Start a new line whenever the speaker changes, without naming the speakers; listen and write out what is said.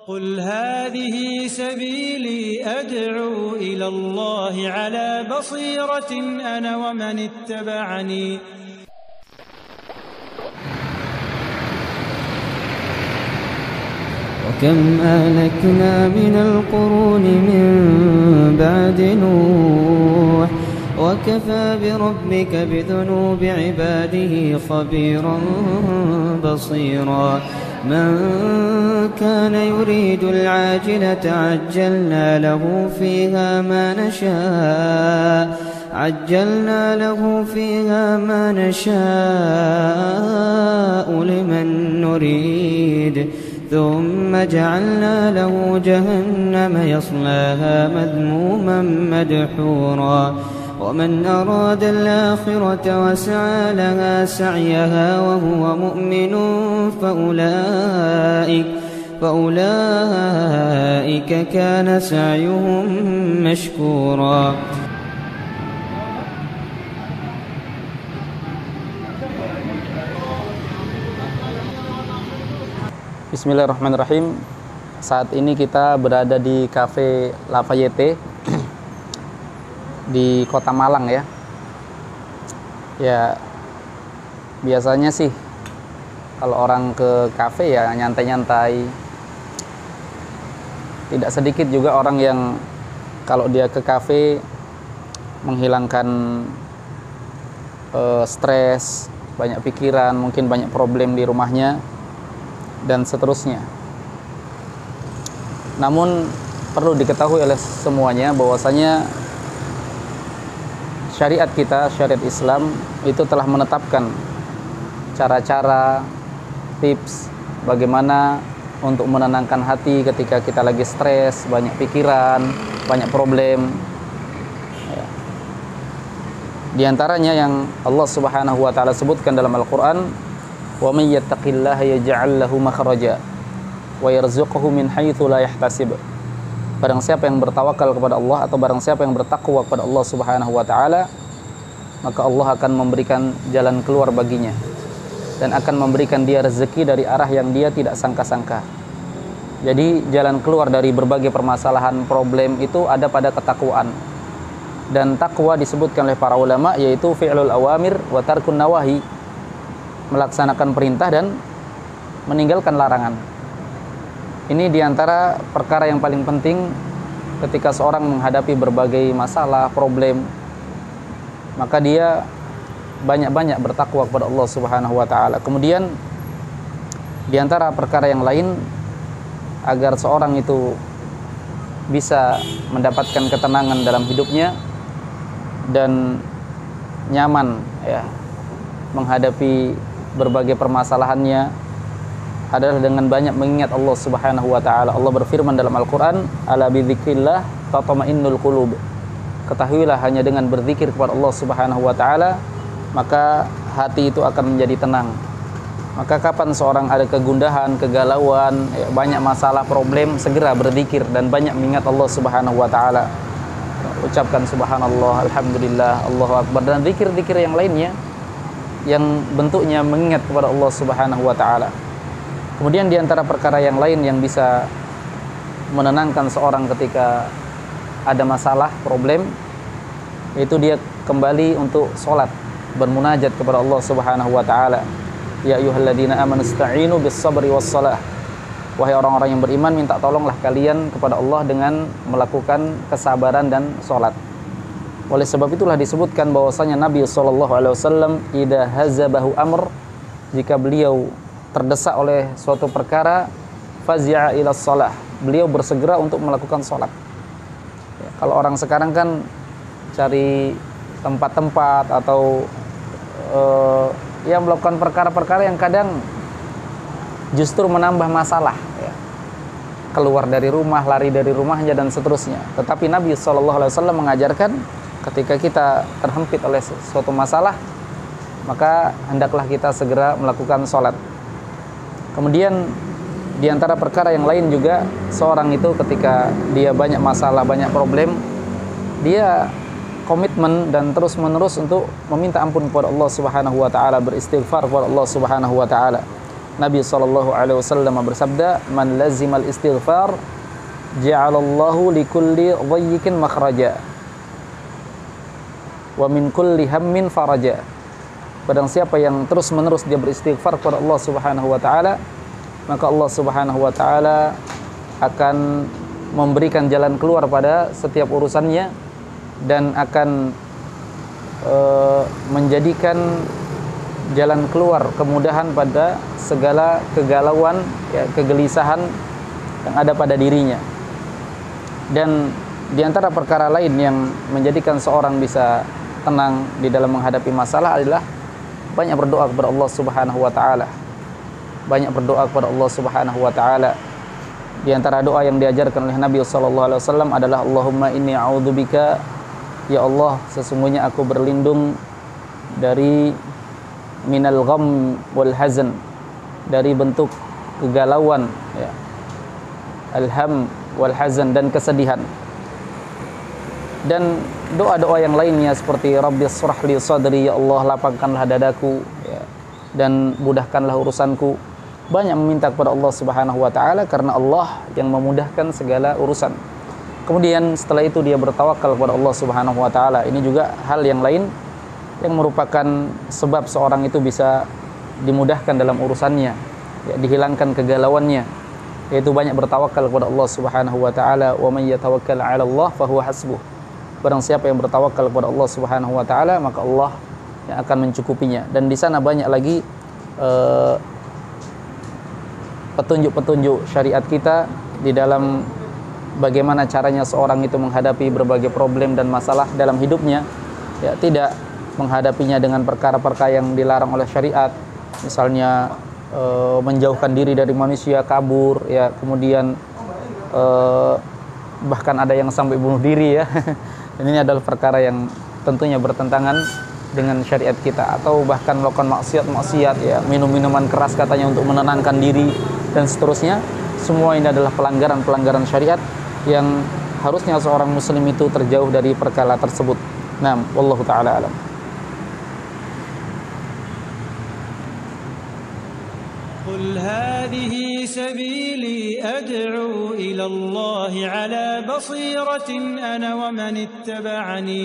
قل هذه سبيلي أدعو إلى الله على بصيرة أنا ومن اتبعني.
وكم أهلكنا من القرون من بعد نوح وكفى بربك بذنوب عباده خبيرا بصيرا. من كان يريد العاجلة عجلنا له فيها ما نشاء لمن نريد ثم جعلنا له جهنم يصلاها مذموما مدحورا. ومن أراد الآخرة وسعى لها سعيها وهو مؤمن فأولئك كان سعيهم مشكورا.
Bismillahirrahmanirrahim. Saat ini kita berada di Cafe Lafayette di Kota Malang ya. Ya, biasanya sih kalau orang ke kafe ya nyantai-nyantai. Tidak sedikit juga orang yang kalau dia ke kafe menghilangkan stres, banyak pikiran, mungkin banyak problem di rumahnya dan seterusnya. Namun perlu diketahui oleh semuanya bahwasanya syariat kita, syariat Islam itu telah menetapkan cara-cara, tips bagaimana untuk menenangkan hati ketika kita lagi stres, banyak pikiran, banyak problem. Ya. Di antaranya yang Allah Subhanahu wa taala sebutkan dalam Al-Qur'an, "Wa may yattaqillaha yaj'al lahu makhraja wa yarzuqhu min haitsu la yahtasib." Barang siapa yang bertawakal kepada Allah atau barang siapa yang bertakwa kepada Allah Subhanahu wa taala, maka Allah akan memberikan jalan keluar baginya dan akan memberikan dia rezeki dari arah yang dia tidak sangka-sangka. Jadi jalan keluar dari berbagai permasalahan problem itu ada pada ketakwaan. Dan takwa disebutkan oleh para ulama yaitu fi'lul awamir wa tarkun nawahi, melaksanakan perintah dan meninggalkan larangan. Ini diantara perkara yang paling penting ketika seorang menghadapi berbagai masalah, problem, maka dia banyak-banyak bertakwa kepada Allah Subhanahu wa taala. Kemudian diantara perkara yang lain agar seorang itu bisa mendapatkan ketenangan dalam hidupnya dan nyaman ya menghadapi berbagai permasalahannya adalah dengan banyak mengingat Allah Subhanahu wa taala. Allah berfirman dalam Al-Qur'an, "Ala bidzikrillah tatma'innul qulub." Ketahuilah hanya dengan berzikir kepada Allah Subhanahu wa taala maka hati itu akan menjadi tenang. Maka kapan seorang ada kegundahan, kegalauan, ya, banyak masalah, problem, segera berzikir dan banyak mengingat Allah Subhanahu wa taala. Ucapkan subhanallah, alhamdulillah, Allahu akbar dan zikir-zikir yang lainnya yang bentuknya mengingat kepada Allah Subhanahu wa taala. Kemudian di antara perkara yang lain yang bisa menenangkan seorang ketika ada masalah, problem, yaitu dia kembali untuk sholat, bermunajat kepada Allah Subhanahu wa taala. Ya ayyuhalladzina amanu ista'inu bis-sabri was-shalah. Wahai orang-orang yang beriman, minta tolonglah kalian kepada Allah dengan melakukan kesabaran dan sholat. Oleh sebab itulah disebutkan bahwasanya Nabi SAW idza hazabahu amr, jika beliau terdesak oleh suatu perkara, fazi'a ila shalah, beliau bersegera untuk melakukan sholat. Ya, kalau orang sekarang kan cari tempat-tempat atau yang melakukan perkara-perkara yang kadang justru menambah masalah ya. Keluar dari rumah, lari dari rumahnya dan seterusnya. Tetapi Nabi SAW mengajarkan ketika kita terhimpit oleh suatu masalah, maka hendaklah kita segera melakukan sholat. Kemudian di antara perkara yang lain juga, seorang itu ketika dia banyak masalah, banyak problem, dia komitmen dan terus-menerus untuk meminta ampun kepada Allah Subhanahu wa taala, beristighfar kepada Allah Subhanahu wa taala. Nabi SAW bersabda, "Man lazimal istighfar, ja'alallahu likulli dhayyikin makhraja, wa min kulli hammin faraja." Barang siapa yang terus-menerus dia beristighfar kepada Allah Subhanahu wa taala, maka Allah Subhanahu wa taala akan memberikan jalan keluar pada setiap urusannya dan akan menjadikan jalan keluar, kemudahan pada segala kegalauan, ya, kegelisahan yang ada pada dirinya. Dan di antara perkara lain yang menjadikan seorang bisa tenang di dalam menghadapi masalah adalah banyak berdoa kepada Allah Subhanahu wa taala. Banyak berdoa kepada Allah Subhanahu wa taala. Di antara doa yang diajarkan oleh Nabi sallallahu alaihi wasallam adalah Allahumma inni a'udzubika, ya Allah, sesungguhnya aku berlindung dari minal gham wal hazan, dari bentuk kegalauan, ya, alham wal hazan, dan kesedihan. Dan doa-doa yang lainnya seperti Rabbi shrah li sadri, ya Allah lapangkanlah dadaku, ya, dan mudahkanlah urusanku. Banyak meminta kepada Allah Subhanahu wa taala karena Allah yang memudahkan segala urusan. Kemudian setelah itu dia bertawakal kepada Allah Subhanahu wa taala. Ini juga hal yang lain yang merupakan sebab seorang itu bisa dimudahkan dalam urusannya, ya, dihilangkan kegalauannya, yaitu banyak bertawakal kepada Allah Subhanahu wa taala. Wa may yatawakkal 'ala Allah fa huwa hasbuh. Barang siapa yang bertawakal kepada Allah Subhanahu wa taala, maka Allah yang akan mencukupinya. Dan di sana banyak lagi petunjuk-petunjuk syariat kita di dalam bagaimana caranya seorang itu menghadapi berbagai problem dan masalah dalam hidupnya, ya, tidak menghadapinya dengan perkara-perkara yang dilarang oleh syariat, misalnya menjauhkan diri dari manusia, kabur, ya, kemudian bahkan ada yang sampai bunuh diri, ya. Dan ini adalah perkara yang tentunya bertentangan dengan syariat kita, atau bahkan melakukan maksiat, ya, minum-minuman keras katanya untuk menenangkan diri dan seterusnya. Semua ini adalah pelanggaran syariat yang harusnya seorang muslim itu terjauh dari perkara tersebut. Nah, wallahu taala alam.
قل هذه سبيلي أدعو إلى الله على بصيرة أنا ومن اتبعني